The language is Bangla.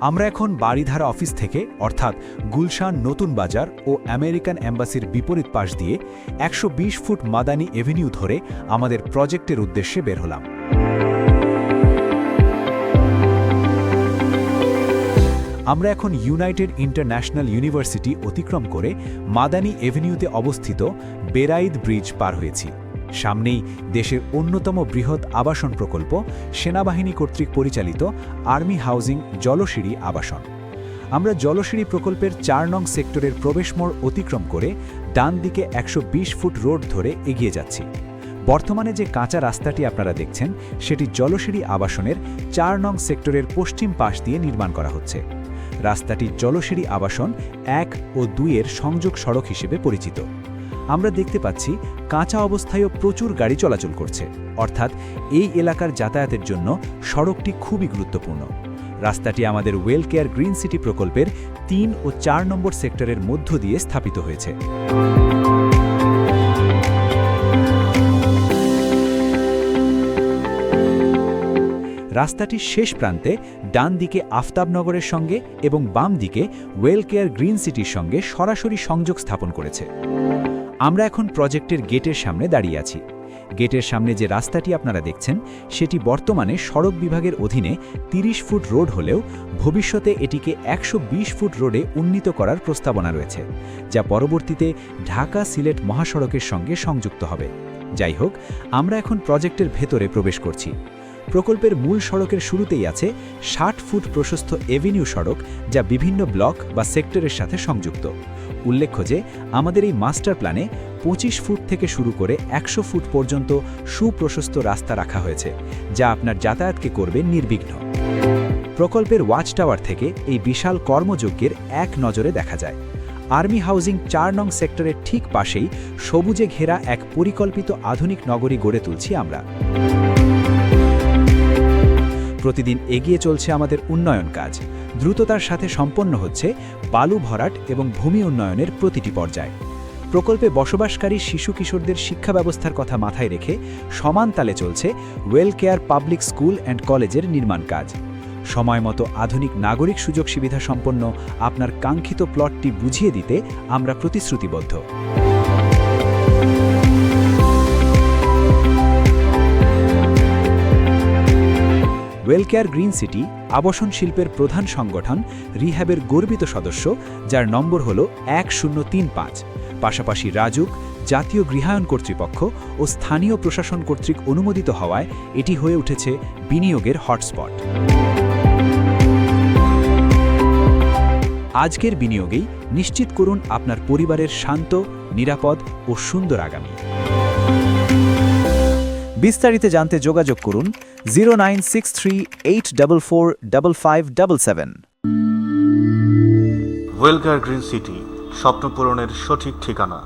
আমরা এখন বাড়িধারা অফিস থেকে অর্থাৎ গুলশান নতুন বাজার ও আমেরিকান এম্বাসির বিপরীত পাশ দিয়ে ১২০ ফুট মাদানী এভিনিউ ধরে আমাদের প্রজেক্টের উদ্দেশ্যে বের হলাম। আমরা এখন ইউনাইটেড ইন্টারন্যাশনাল ইউনিভার্সিটি অতিক্রম করে মাদানী এভিনিউতে অবস্থিত বেরাইদ ব্রিজ পার হয়েছি। সামনেই দেশের অন্যতম বৃহৎ আবাসন প্রকল্প সেনাবাহিনী কর্তৃক পরিচালিত আর্মি হাউজিং জলসিঁড়ি আবাসন। আমরা জলসিঁড়ি প্রকল্পের ৪ নং সেক্টরের প্রবেশমোড় অতিক্রম করে ডান দিকে ১২০ ফুট রোড ধরে এগিয়ে যাচ্ছি। বর্তমানে যে কাঁচা রাস্তাটি আপনারা দেখছেন সেটি জলসিঁড়ি আবাসনের ৪ নং সেক্টরের পশ্চিম পাশ দিয়ে নির্মাণ করা হচ্ছে। রাস্তাটি জলসিঁড়ি আবাসন ১ ও ২ এর সংযোগ সড়ক হিসেবে পরিচিত। আমরা দেখতে পাচ্ছি কাঁচা অবস্থায়ও প্রচুর গাড়ি চলাচল করছে, অর্থাৎ এই এলাকার যাতায়াতের জন্য সড়কটি খুবই গুরুত্বপূর্ণ। রাস্তাটি আমাদের ওয়েল কেয়ার গ্রিন সিটি প্রকল্পের ৩ ও ৪ নম্বর সেক্টরের মধ্য দিয়ে স্থাপিত হয়েছে। রাস্তাটির শেষ প্রান্তে ডান দিকে আফতাবনগরের সঙ্গে এবং বাম দিকে ওয়েল কেয়ার গ্রিন সিটির সঙ্গে সরাসরি সংযোগ স্থাপন করেছে। আমরা এখন প্রজেক্টের গেটের সামনে দাঁড়িয়ে আছি। গেটের সামনে যে রাস্তাটি আপনারা দেখছেন সেটি বর্তমানে সড়ক বিভাগের অধীনে ৩০ ফুট রোড হলেও ভবিষ্যতে এটিকে ১২০ ফুট রোডে উন্নীত করার প্রস্তাবনা রয়েছে, যা পরবর্তীতে ঢাকা-সিলেট মহাসড়কের সঙ্গে সংযুক্ত হবে। যাই হোক, আমরা এখন প্রজেক্টের ভেতরে প্রবেশ করছি। প্রকল্পের মূল সড়কের শুরুতেই আছে ৬০ ফুট প্রশস্ত এভিনিউ সড়ক, যা বিভিন্ন ব্লক বা সেক্টরের সাথে সংযুক্ত। উল্লেখ্য যে আমাদের এই মাস্টার প্ল্যানে ২৫ ফুট থেকে শুরু করে ১০০ ফুট পর্যন্ত সুপ্রশস্ত রাস্তা রাখা হয়েছে, যা আপনার যাতায়াতকে করবে নির্বিঘ্ন। প্রকল্পের ওয়াচ টাওয়ার থেকে এই বিশাল কর্মযজ্ঞের এক নজরে দেখা যায়। আর্মি হাউজিং ৪ নং সেক্টরের ঠিক পাশেই সবুজে ঘেরা এক পরিকল্পিত আধুনিক নগরী গড়ে তুলছি আমরা। প্রতিদিন এগিয়ে চলছে আমাদের উন্নয়ন কাজ। দ্রুততার সাথে সম্পন্ন হচ্ছে বালু ভরাট এবং ভূমি উন্নয়নের প্রতিটি পর্যায়। প্রকল্পে বসবাসকারী শিশু কিশোরদের শিক্ষা ব্যবস্থার কথা মাথায় রেখে সমান তালে চলছে well care public school and কলেজের নির্মাণ কাজ। সময়মতো আধুনিক নাগরিক সুযোগ সুবিধা সম্পন্ন আপনার কাঙ্ক্ষিত প্লটটি বুঝিয়ে দিতে আমরা প্রতিশ্রুতিবদ্ধ। ওয়েল কেয়ার গ্রিন সিটি আবাসন শিল্পের প্রধান সংগঠন রিহ্যাবের গর্বিত সদস্য, যার নম্বর হল ১০৩৫। পাশাপাশি রাজুক, জাতীয় গৃহায়ন কর্তৃপক্ষ ও স্থানীয় প্রশাসন কর্তৃক অনুমোদিত হওয়ায় এটি হয়ে উঠেছে বিনিয়োগের হটস্পট। আজকের বিনিয়োগেই নিশ্চিত করুন আপনার পরিবারের শান্ত, নিরাপদ ও সুন্দর আগামী। বিস্তারিত জানতে যোগাযোগ করুন 09638445577। ওয়েল কেয়ার গ্রিন সিটি, স্বপ্ন পূরণের সঠিক ঠিকানা।